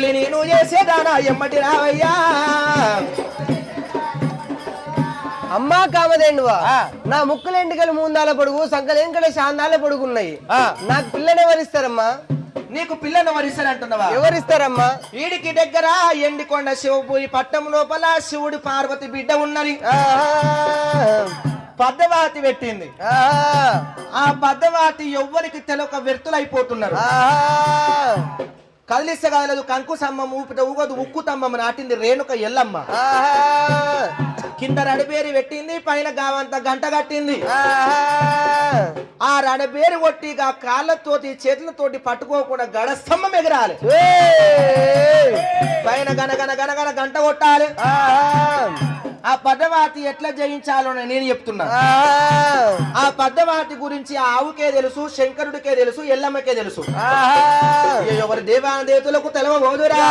తల్లి నేను చేసేదానా ఎమ్మటి రావయ్యా అమ్మా కామదేండువా నా ముక్కులు ఎంటికలు మూందాల పొడుగు సంకలు ఎంకలు శాందాల పొడుగున్నాయి నాకు పిల్లని ఎవరిస్తారమ్మా నీకు పిల్లను ఎవరిస్తారంటున్నావా ఎవరిస్తారమ్మా వీడికి దగ్గర ఎండికొండ శివపురి పట్టం లోపల శివుడు పార్వతి బిడ్డ ఉన్నది పద్దవాతి పెట్టింది ఆ పద్దవాతి ఎవ్వరికి తెలక వ్యర్థులైపోతున్నారు కదిలిస్తే కదలదు కంకు సమ్మం ఊపిట ఊగదు ఉక్కు తమ్మం నాటింది రేణుక ఎల్లమ్మ కింద రడబేరి పెట్టింది పైన గావంత గంట కట్టింది ఆ రడబేరి కొట్టి ఆ కాళ్ళతోటి చేతులతోటి పట్టుకోకుండా గడ స్తంభం ఎగరాలి పైన గనగన గనగన గంట కొట్టాలి ఆ పద్దవాతి ఎట్లా జయించాలో నేను చెప్తున్నా ఆ పద్దవాతి గురించి ఆ ఆవుకే తెలుసు శంకరుడికే తెలుసు ఎల్లమ్మకే తెలుసు ఎవరి దేవాదేవతలకు తెలవబోదురా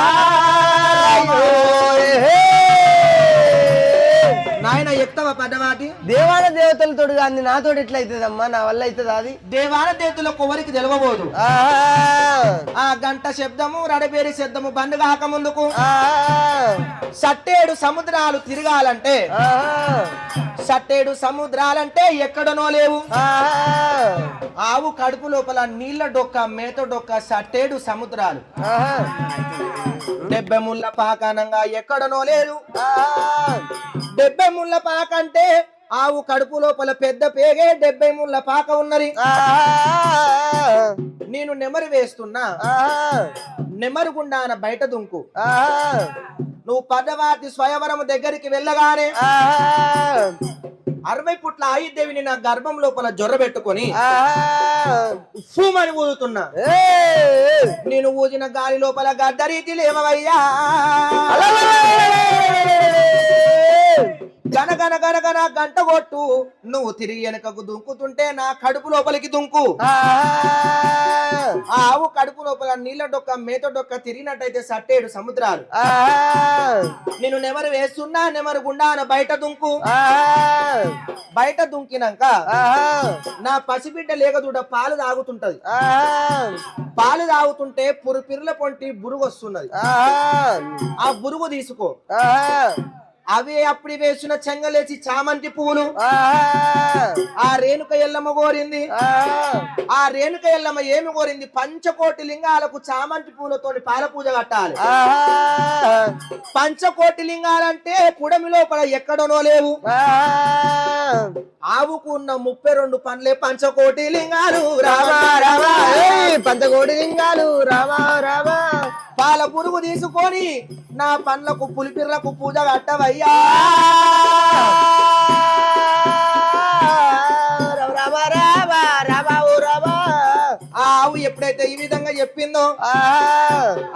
నాయన చెప్తావా పద్దవాతి దేవాల దేవతలతో కానీ నాతోటి ఎట్లా అవుతుందమ్మా నా వల్ల అవుతుంది అది దేవాల దేవతలకు ఎవరికి తెలవబోదు ఆ గంట శబ్దము రడబేరి శబ్దము బండు కాక ముందుకు సట్టేడు సముద్రాలు తిరగాలంటే సట్టేడు సముద్రాలంటే ఎక్కడనో లేవు ఆవు కడుపు లోపల నీళ్ల డొక్క మేత డొక్క సట్టేడు సముద్రాలు 70 ముళ్ళ పాకానంగా ఎక్కడనో లేదు 70 ముళ్ళ పాక అంటే ఆవు కడుపు లోపల పెద్ద పేగే 70 ముళ్ళ పాక ఉన్నది నేను నెమరు వేస్తున్నా నెమరు గుండాన బయట దుంకు నువ్వు పద్దవాతి స్వయంవరం దగ్గరికి వెళ్ళగానే 60 పుట్ల ఆయుదేవిని నా గర్భం లోపల జొర్ర పెట్టుకొని ఉఫ్ఫుమని ఊదుతున్నా నేను ఊదిన గాలి లోపల గద్దరీతి లేవయ్యా గన గన గన గన గంట కొట్టు నువ్వు తిరిగి వెనకకు దుంకుతుంటే నా కడుపు లోపలికి దుంకు ఆవు కడుపు లోపల నీళ్ళ డొక్క మేత డొక్క తిరిగినట్టయితే సట్టేడు సముద్రాలు నేను నెమరు వేస్తున్నా నెమరు గుండాన బయట దుంకు బయట దుంకినాక నా పసిబిడ్డ లేకదూడ పాలు తాగుతుంటది పాలు తాగుతుంటే పిర్ల పొంటి బురుగు వస్తున్నది ఆ బురుగు తీసుకో అవి అప్పుడు వేసిన చెంగలేసి చామంతి పువ్వులు ఆ రేణుక ఎల్లమ్మ కోరింది ఆ రేణుక ఎల్లమ్మ ఏమి కోరింది 5 కోటి లింగాలకు చామంతి పువ్వులతో పాల పూజ కట్టాలి 5 కోటి లింగాలంటే పుడమి లోపల ఎక్కడనో లేవు ఆవుకు ఉన్న 32 పండ్లే 5 కోటి లింగాలు రావా రావా 5 కోటి లింగాలు రావా రావా పాల పురుగు తీసుకొని నా పండ్లకు పులిపిర్లకు పూజ కట్టవయ్యా ఆవు ఎప్పుడైతే ఈ విధంగా చెప్పిందో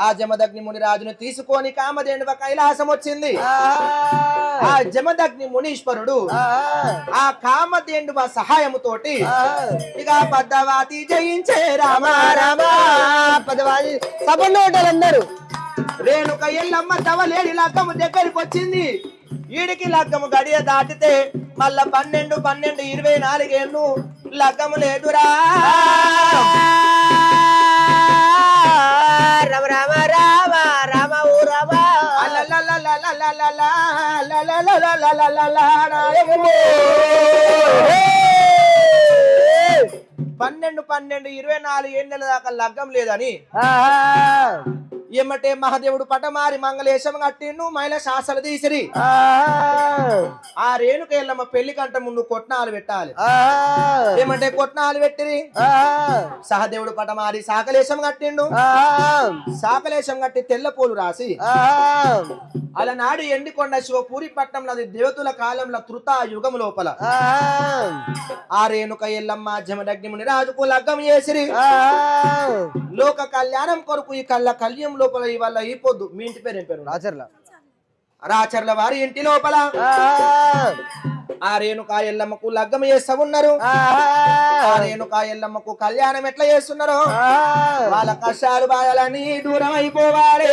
ఆ జమదగ్ని ముని రాజును తీసుకొని కామధేనువ కైలాసం వచ్చింది ఆ జమదగ్ని మునీశ్వరుడు ఆ కామధేనువ సహాయముతోటి ఇక పద్దవాతి జయించే రామ రామ పద్దవాతి సభలోటలందరూ రేణుక ఎల్లమ్మ తవలేడి లగ్గము దగ్గరికి వచ్చింది ఈడికి లగ్గము గడియ దాటితే మళ్ళా 12 24 ఏళ్ళు లగ్గము లేదురా రామ రామ రామ రామ ఓ రామ 12 24 ఏళ్ళ దాకా లగ్గం లేదని ఏమంటే మహాదేవుడు పటమారి మంగళేశం కట్టిండు మైల శాసలు తీసిరి ఆ రేణుక ఎల్లమ్మ పెళ్లి కంట ముందు కొట్నాలు పెట్టాలి ఏమంటే కొట్నాలు పెట్టిరి సహదేవుడు పటమారి సాకలేశం కట్టిండు సాకలేశం కట్టి తెల్ల పూలు రాసి అలనాడు ఎండికొండ శివపూరి పట్నంలో దేవతల కాలంలో త్రుతా యుగం లోపల ఆ రేణుక ఎల్లమ్మ జమదగ్ని రాజుకు లగ్గం చేసిరి లోక కళ్యాణం కొరకు ఈ కళ్ళ కళ్యం లోపల ఇవాళ ఈ పొద్దు మీ ఇంటి పేరు ఏం పేరు రాచర్ల వారి ఇంటి లోపల ఆ రేణుకా ఎల్లమ్మకు లగ్గం చేస్తా ఉన్నారు ఆ రేణుకా ఎల్లమ్మకు కళ్యాణం ఎట్లా చేస్తున్నారు వాళ్ళ కష్టాలు బాధలన్నీ దూరం అయిపోవాలి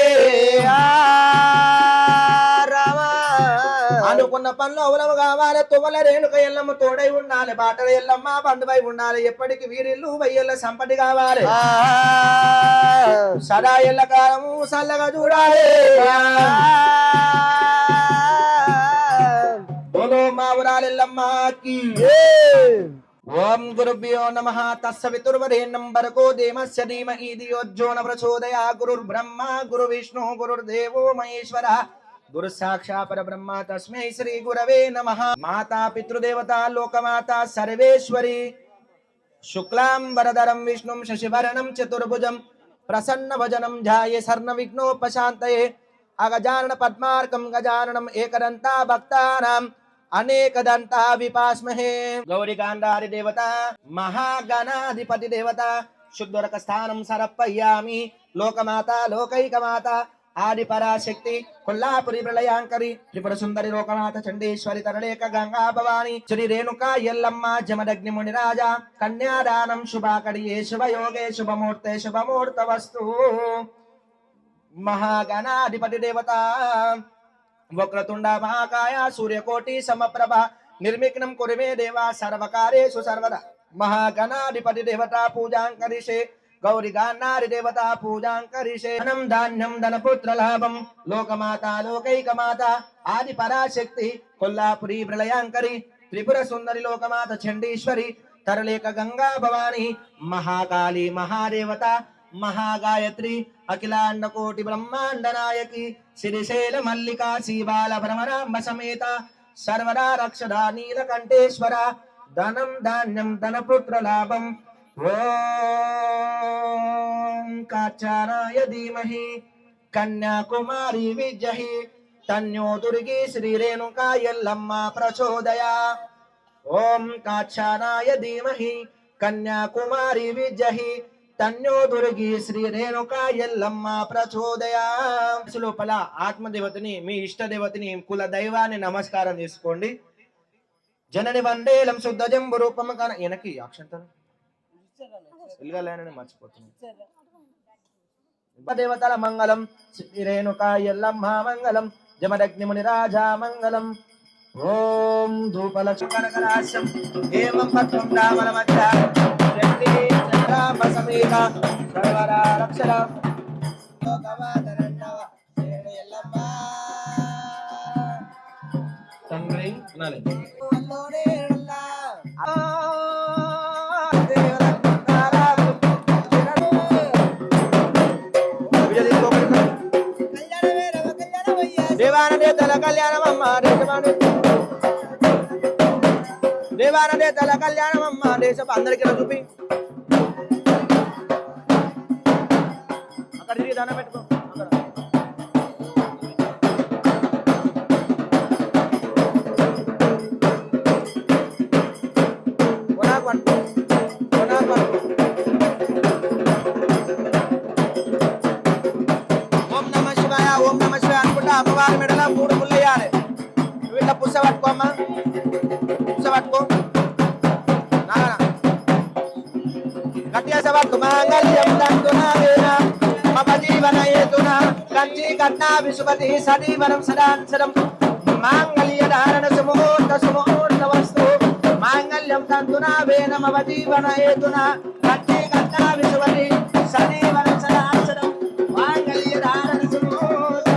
అనుకున్న పనులు అవలవు కావాలి తువ్వల రేణుక ఎల్లమ్మ తోడై ఉండాలి బాటల ఎల్లమ్మ బంధువై ఉండాలి ఎప్పటికి వీరిల్లు వయ్యల్ల సంపటి కావాలి సదా ఎల్ల కాలము సల్లగా చూడాలి బోలో మా ఊరాలెల్లమ్మకి ఓం గురుభ్యో నమః తస్సవితుర్వరేణ్యం భర్గో దేవస్య ధీమహి ధియో యో న ప్రచోదయాత్ గురుర్బ్రహ్మ గురుర్విష్ణు గురుర్దేవో మహేశ్వర గురు సాక్షాత్ పరబ్రహ్మ తస్మై శ్రీ గురవే నమః మాతా పితృదేవత లోకమాత సర్వేశ్వరి శుక్లాం వరదరం విష్ణుం శశివర్ణం చతుర్భుజం ప్రసన్నవదనం ధ్యాయే సర్వ విఘ్నోపశాంతయే అగజానన పద్మార్కం గజాననం ఏకదంతా భక్తానాం అనేకదంతా విపాస్మహే గౌరీ గాంధారి దేవత మహాగణాధిపతి దేవత శుద్ధరక స్థానం సరప్పయ్యామి లోకమాత లోకైకమాత ఆది పరాశక్తి కొల్లాపురి ప్రళయాంకరి త్రిపుర సుందరి లోకమాత చండీశ్వరి తరళేక గంగా భవాని శ్రీ రేణుకా ఎల్లమ్మ జమదగ్ని మునిరాజ కన్యాదానం శుభాకడియే శుభయోగే శుభమూర్తే శుభమూర్తవస్తు మహాగణాధిపతి దేవత వక్రతుండ మహాకాయ సూర్యకోటి సమప్రభ నిర్విఘ్నం కురుమే దేవా సర్వకార్యేషు సర్వదా మహాగణాధిపతి దేవత పూజాం కరిషే గౌరీ గాంధారి దేవత పూజాం కరిషే ధనం ధాన్యం ధనపుత్ర లాభం లోకమాత లోకైకమాత ఆది పరాశక్తి కొల్లాపురి ప్రళయాంకరి త్రిపుర సుందరి లోకమాత చండీశ్వరి తరలేక గంగా భవాని మహాకాళి మహాదేవత మహాగాయత్రి అఖిలాండ కోటి బ్రహ్మాండ నాయకి శ్రీశైల మల్లికా శ్రీబాల భ్రమరాంబ సమేత సర్వదా రక్షదా నీలకంఠేశ్వర ధనం ధాన్యం ధనపుత్ర లాభం ఓం కాచారాయ ధీమహి కన్యాకుమారి విద్యహి తన్యో దుర్గి శ్రీ రేణుకా ఎల్లమ్మ ప్రచోదయా ఓం కాచారాయ ధీమహి కన్యాకుమారి విద్యహి తన్యో దుర్గి శ్రీ రేణుకా ఎల్లమ్మ ప్రచోదయా లోపల ఆత్మదేవతని మీ ఇష్ట దేవతని కుల దైవాన్ని నమస్కారం చేసుకోండి జనని వందేలం శుద్ధ జంబు రూపం కాన వెనక్కి అక్షంతను ఇల్గలేనని దేవతల మంగళం శ్రీ రేణుకా ఎల్లమ్మ మంగళం జమదగ్ని మునిరాజా మంగళం ఓం ధూపలక్షకరాశం ఏమం పద్మం రామల మధ్య సమేత సర్వరా రక్షణ తండ్రి దేవానదే తల కళ్యాణమమ్మ దేవానదే తల కళ్యాణమమ్మ దేశం అందరికీ చూపి అక్కడ తిరిగి దండం పెట్టుకో ఓం నమ శివాయ అనుకుంటా అమ్మవారి మెడల 3 ముళ్ళు వేయాలి వీళ్ళ పుస పట్టుకో అమ్మా పుస పట్టుకో గట్టిగా సవాకు మాంగళ్యం దంతునా మమ జీవన హేతునా కంచి కన్నా విశుభతి సదీవనం సదాంసరం మాంగళ్య ధారణ సుముహూర్త వస్తు మాంగళ్యం తంతునా వేన మమ జీవన హేతునా కంచి కన్నా విశుభతి సదీవనం సదాంసరం మాంగళ్య ధారణ సుముహూర్త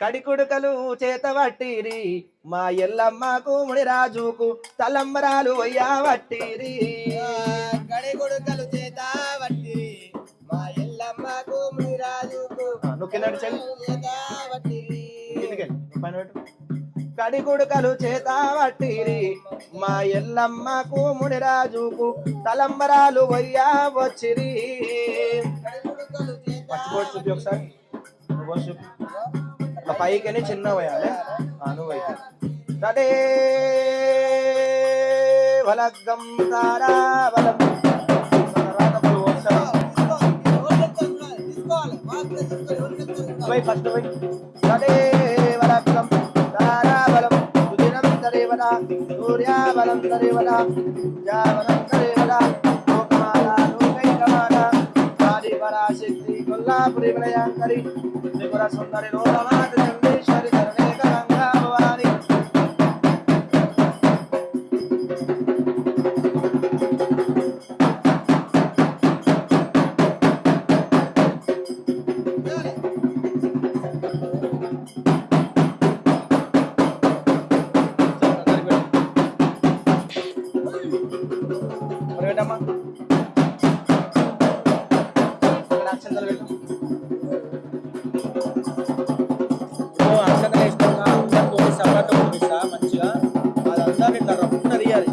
కడికుడుకలు చేతవట్టిరి మా ఎల్లమ్మకు మునిరాజుకు తలంబరాలు వయ్యావట్టిరి కడికుడుకలు చేతవట్టిరి మా ఎల్లమ్మకు మునిరాజుకు కడికుడుకలు చేతవట్టిరి మా ఎల్లమ్మకు మునిరాజుకు తలంబరాలు వయ్యా వచ్చిరి చూపి ఒకసారి పైకని చిన్న పోయాలి నువ్వు అయితే తదే వలగ్గం తారాబలం తర్వాత పలు వస్తాయి. ఫస్ట్ తదే వలగ్గం తారాబలం సుదినం తదేవద సూర్యాబలం తదేవద జాబలం తదేవద లోకమాల లోకైకమాల ఆది పరాశక్తి కొల్లాపురి వినయాంకరి త్రిపుర సుందరి లోకమాత చండేశ్వరి ధరణేక గంగా భవాని పెట్టమ్మా అక్షంతలు పెట్టు. అక్షంతలు వేసుకున్నా అందరితో సపరేట్గా పంపిస్తా మంచిగా అదంతా ఇట్లా రప్పున తీయాలి.